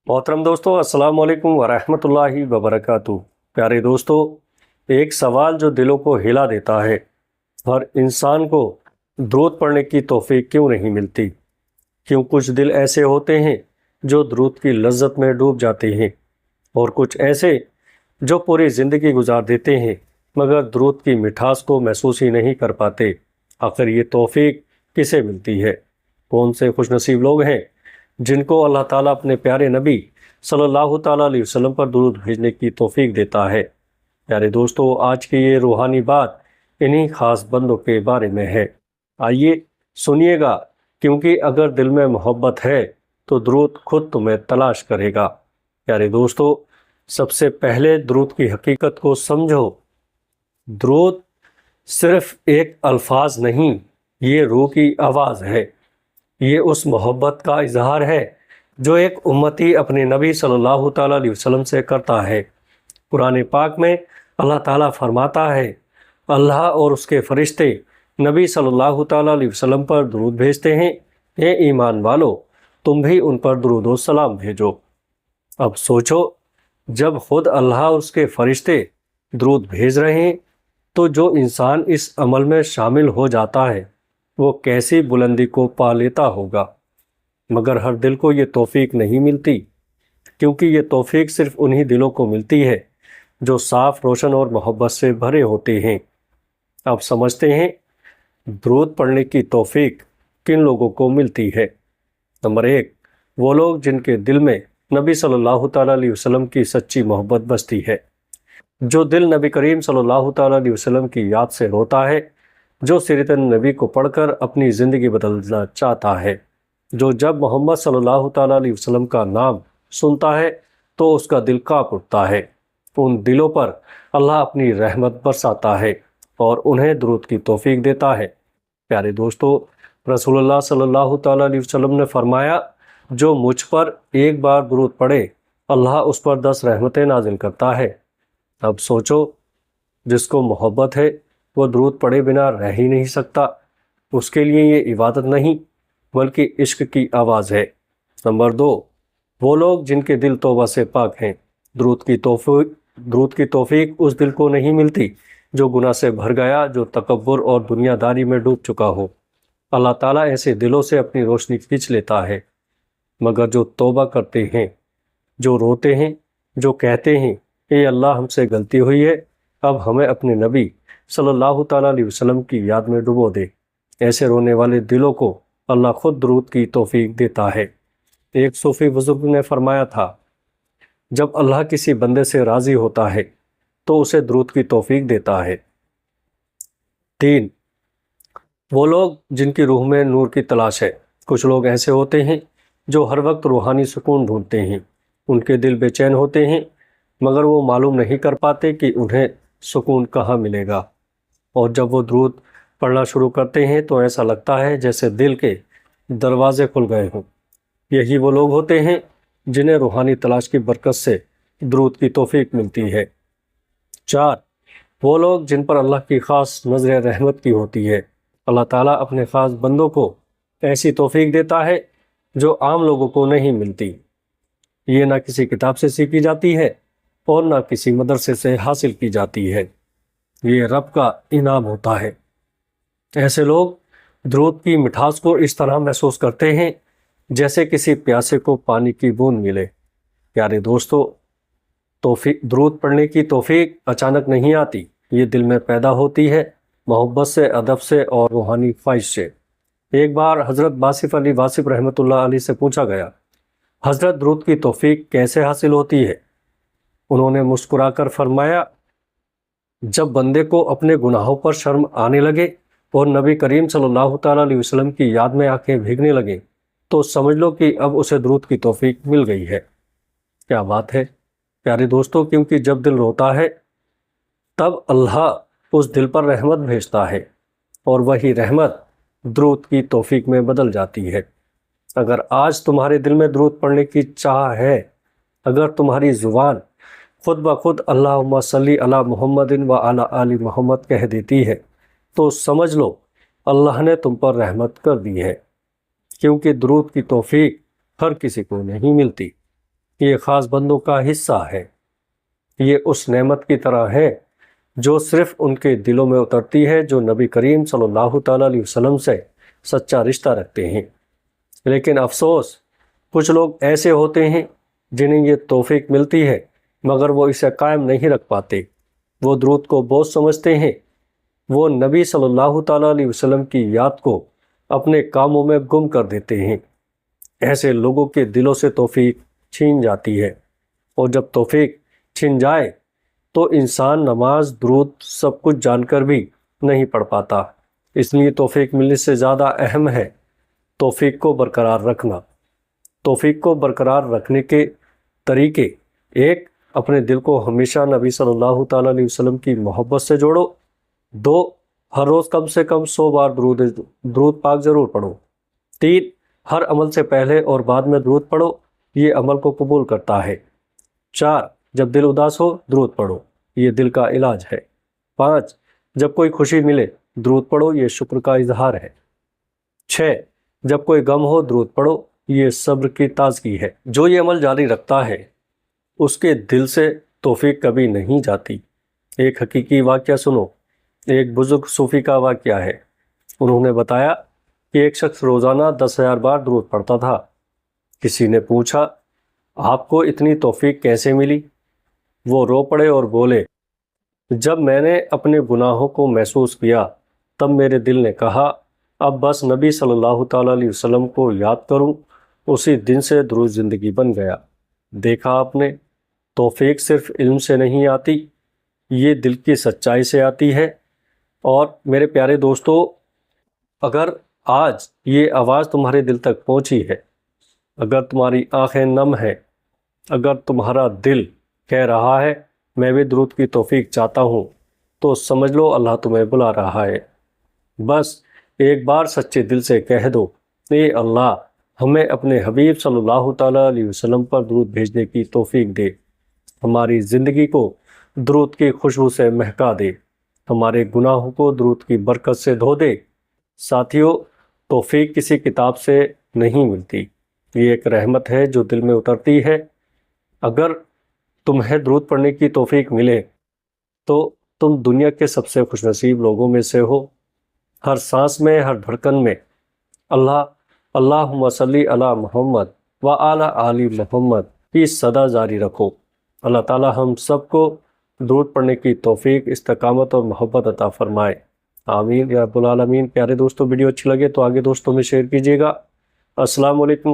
मोहतरम दोस्तों, अस्सलाम वालेकुम वरहमतुल्लाहि वबरकातुहू। प्यारे दोस्तों, एक सवाल जो दिलों को हिला देता है, हर इंसान को दुरूद पढ़ने की तौफीक क्यों नहीं मिलती? क्यों कुछ दिल ऐसे होते हैं जो दुरूद की लज्जत में डूब जाते हैं और कुछ ऐसे जो पूरी ज़िंदगी गुजार देते हैं मगर दुरूद की मिठास को महसूस ही नहीं कर पाते। आखिर ये तौफीक किसे मिलती है? कौन से खुशनसीब लोग हैं जिनको अल्लाह ताला अपने प्यारे नबी सल्लल्लाहु ताला अलैहि वसल्लम पर दुरूद भेजने की तौफीक देता है। प्यारे दोस्तों, आज की ये रूहानी बात इन्हीं खास बंदों के बारे में है। आइए सुनिएगा, क्योंकि अगर दिल में मोहब्बत है तो दुरूद खुद तुम्हें तलाश करेगा। प्यारे दोस्तों, सबसे पहले दुरूद की हकीकत को समझो। दुरूद सिर्फ एक अल्फाज नहीं, ये रूह की आवाज़ है। ये उस मोहब्बत का इजहार है जो एक उम्मती अपने नबी सल्लल्लाहु ताला अलैहि वसल्लम से करता है। कुरान पाक में अल्लाह ताला फरमाता है, अल्लाह और उसके फरिश्ते नबी सल्लल्लाहु ताला अलैहि वसल्लम पर दुरूद भेजते हैं। हे ईमान वालो, तुम भी उन पर दुरूद और सलाम भेजो। अब सोचो, जब खुद अल्लाह और उसके फरिश्ते दुरूद भेज रहे हैं तो जो इंसान इस अमल में शामिल हो जाता है वो कैसी बुलंदी को पा लेता होगा। मगर हर दिल को ये तौफीक नहीं मिलती, क्योंकि ये तौफीक सिर्फ उन्हीं दिलों को मिलती है जो साफ, रोशन और मोहब्बत से भरे होते हैं। अब समझते हैं दुरूद पढ़ने की तौफीक किन लोगों को मिलती है। नंबर 1, वो लोग जिनके दिल में नबी सल्लल्लाहु ताला अलैहि वसल्लम की सच्ची मोहब्बत बसती है। जो दिल नबी करीम सल्लल्लाहु ताला अलैहि वसल्लम की याद से रोता है, जो सीरत नबी को पढ़कर अपनी ज़िंदगी बदलना चाहता है, जो जब मोहम्मद सल्लल्लाहु ताला अलैहि वसल्लम का नाम सुनता है तो उसका दिल कांप उठता है। उन दिलों पर अल्लाह अपनी रहमत बरसाता है और उन्हें दुरूद की तौफीक देता है। प्यारे दोस्तों, रसूलुल्लाह सल्लल्लाहु ताला अलैहि वसल्लम ने फरमाया, जो मुझ पर एक बार दुरूद पढ़े अल्लाह उस पर 10 रहमतें नाजिल करता है। अब सोचो, जिसको मोहब्बत है वो दुरूद पढ़े बिना रह ही नहीं सकता। उसके लिए ये इबादत नहीं बल्कि इश्क की आवाज़ है। नंबर 2, वो लोग जिनके दिल तौबा से पाक हैं। दुरूद की तौफीक उस दिल को नहीं मिलती जो गुनाह से भर गया, जो तकब्बुर और दुनियादारी में डूब चुका हो। अल्लाह ताला ऐसे दिलों से अपनी रोशनी खींच लेता है। मगर जो तौबा करते हैं, जो रोते हैं, जो कहते हैं, ए अल्लाह, हमसे गलती हुई है, अब हमें अपने नबी सल्लल्लाहु ताला अलैहि वसल्लम की याद में डुबो दे, ऐसे रोने वाले दिलों को अल्लाह खुद दुरूद की तौफीक देता है। एक सूफी बुजुर्ग ने फरमाया था, जब अल्लाह किसी बंदे से राज़ी होता है तो उसे दुरूद की तौफीक देता है। 3, वो लोग जिनकी रूह में नूर की तलाश है। कुछ लोग ऐसे होते हैं जो हर वक्त रूहानी सुकून ढूंढते हैं। उनके दिल बेचैन होते हैं मगर वो मालूम नहीं कर पाते कि उन्हें सुकून कहाँ मिलेगा। और जब वो दुरूद पढ़ना शुरू करते हैं तो ऐसा लगता है जैसे दिल के दरवाजे खुल गए हों। यही वो लोग होते हैं जिन्हें रूहानी तलाश की बरकत से दुरूद की तौफीक मिलती है। 4, वो लोग जिन पर अल्लाह की ख़ास नज़र रहमत की होती है। अल्लाह ताला अपने ख़ास बंदों को ऐसी तौफीक देता है जो आम लोगों को नहीं मिलती। ये ना किसी किताब से सीखी जाती है और ना किसी मदरसे से हासिल की जाती है। ये रब का इनाम होता है। ऐसे लोग दुरूद की मिठास को इस तरह महसूस करते हैं जैसे किसी प्यासे को पानी की बूंद मिले। प्यारे दोस्तों, दुरूद पढ़ने की तौफीक अचानक नहीं आती। ये दिल में पैदा होती है, मोहब्बत से, अदब से और रूहानी ख्वाहिश से। एक बार हज़रत बासिफ अली वासिफ रहमतुल्लाह अलैह से पूछा गया, हज़रत, दुरूद की तौफीक कैसे हासिल होती है? उन्होंने मुस्कुराकर फरमाया, जब बंदे को अपने गुनाहों पर शर्म आने लगे और नबी करीम सल्लल्लाहु ताला अलैहि वसल्लम की याद में आंखें भीगने लगे तो समझ लो कि अब उसे दुरूद की तौफीक मिल गई है। क्या बात है प्यारे दोस्तों, क्योंकि जब दिल रोता है तब अल्लाह उस दिल पर रहमत भेजता है और वही रहमत दुरूद की तौफीक में बदल जाती है। अगर आज तुम्हारे दिल में दुरूद पढ़ने की चाह है, अगर तुम्हारी ज़ुबान खुद ब खुद अल्लाहुम्मा सल्ली अला मुहम्मदिन व अला आलि मुहम्मद कह देती है तो समझ लो अल्लाह ने तुम पर रहमत कर दी है, क्योंकि दुरूद की तौफीक हर किसी को नहीं मिलती। یہ خاص بندوں کا حصہ ہے۔ یہ اس نعمت کی طرح ہے جو صرف ان کے دلوں میں اترتی ہے جو نبی کریم صلی اللہ تعالیٰ علیہ وسلم سے سچا رشتہ رکھتے ہیں۔ لیکن افسوس، کچھ لوگ ایسے ہوتے ہیں جنہیں یہ توفیق ملتی ہے مگر وہ اسے قائم نہیں رکھ پاتے۔ وہ درود کو بوجھ سمجھتے ہیں، وہ نبی صلی اللہ تعالیٰ علیہ وسلم کی یاد کو اپنے کاموں میں گم کر دیتے ہیں۔ ایسے لوگوں کے دلوں سے توفیق چھین جاتی ہے، اور جب توفیق چھن جائے تو انسان نماز، درود سب کچھ جان کر بھی نہیں پڑھ پاتا۔ اس لیے توفیق ملنے سے زیادہ اہم ہے توفیق کو برقرار رکھنا۔ توفیق کو برقرار رکھنے کے طریقے: ایک، اپنے دل کو ہمیشہ نبی صلی اللہ تعالیٰ علیہ وسلم کی محبت سے جوڑو۔ دو، ہر روز کم سے کم 100 بار درود پاک ضرور پڑھو۔ تین، ہر عمل سے پہلے اور بعد میں درود پڑھو، یہ عمل کو قبول کرتا ہے۔ چار، جب دل اداس ہو درود پڑھو، یہ دل کا علاج ہے۔ پانچ، جب کوئی خوشی ملے درود پڑھو، یہ شکر کا اظہار ہے۔ چھ، جب کوئی غم ہو درود پڑھو، یہ صبر کی تازگی ہے۔ جو یہ عمل جاری رکھتا ہے اس کے دل سے توفیق کبھی نہیں جاتی۔ ایک حقیقی واقعہ سنو۔ ایک بزرگ صوفی کا واقعہ ہے۔ انہوں نے بتایا کہ ایک شخص روزانہ 10,000 بار درود پڑھتا تھا۔ کسی نے پوچھا، آپ کو اتنی توفیق کیسے ملی؟ وہ رو پڑے اور بولے، جب میں نے اپنے گناہوں کو محسوس کیا تب میرے دل نے کہا اب بس نبی صلی اللہ تعالیٰ علیہ وسلم کو یاد کروں۔ اسی دن سے درود زندگی بن گیا۔ دیکھا آپ نے، توفیق صرف علم سے نہیں آتی، یہ دل کی سچائی سے آتی ہے۔ اور میرے پیارے دوستو، اگر آج یہ آواز تمہارے دل تک پہنچی ہے، اگر تمہاری آنکھیں نم ہیں، اگر تمہارا دل کہہ رہا ہے میں بھی درود کی توفیق چاہتا ہوں، تو سمجھ لو اللہ تمہیں بلا رہا ہے۔ بس ایک بار سچے دل سے کہہ دو، اے اللہ ہمیں اپنے حبیب صلی اللہ تعالیٰ علیہ وسلم پر درود بھیجنے کی توفیق دے، ہماری زندگی کو درود کی خوشبو سے مہکا دے، ہمارے گناہوں کو درود کی برکت سے دھو دے۔ ساتھیو، توفیق کسی کتاب سے نہیں ملتی، یہ ایک رحمت ہے جو دل میں اترتی ہے۔ اگر تمہیں درود پڑھنے کی توفیق ملے تو تم دنیا کے سب سے خوش نصیب لوگوں میں سے ہو۔ ہر سانس میں، ہر دھڑکن میں اللہم صلی علی محمد و علی آل محمد کی صدا جاری رکھو۔ اللہ تعالی ہم سب کو درود پڑھنے کی توفیق، استقامت اور محبت عطا فرمائے، آمین یا رب العالمین۔ پیارے دوستو، ویڈیو اچھی لگے تو آگے دوستوں میں شیئر کیجیے گا۔ السلام علیکم۔